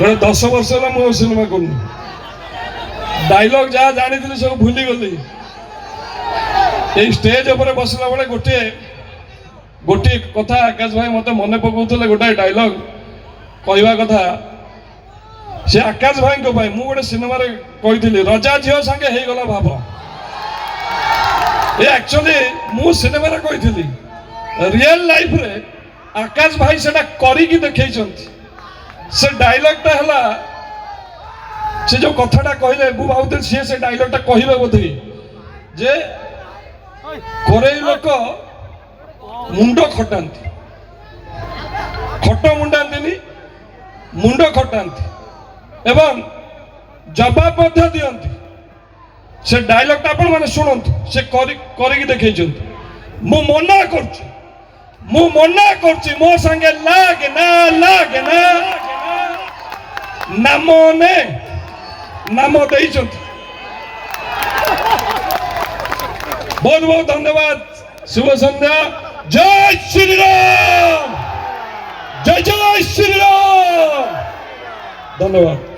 गोटे 10 वर्ष है मुझे सिनेमा कर डायलॉग जहाँ जानी सब भूली गली स्टेज उपर बसला बेले गोटे गोटे कथा आकाश भाई मत मन पकाउले गोटे डायलॉग कहवा कथा से आकाश भाई को मुझे गोटे सिनेमा कही रजा झील सांगे हो गला भाव ये एक्चुअली मु सिनेमा कही रियल लाइफ रे आकाश भाई से करिकी देखई से डायलॉगटा है से जो कथाटा कहले मु भावुल सी से डायलॉगटा कहबे बोधे जे कोरे लोक मुंड खटाती खट मुंडाती मुंड खटाती एवं जवाब दियंती से डायलॉगटा आपण माने शुणु से करिकी देखई मु मना कर मो संगे लागे ना नाम ने नाम दे बहुत बहुत धन्यवाद शुभ संध्या जय श्री राम जय जय श्री राम धन्यवाद।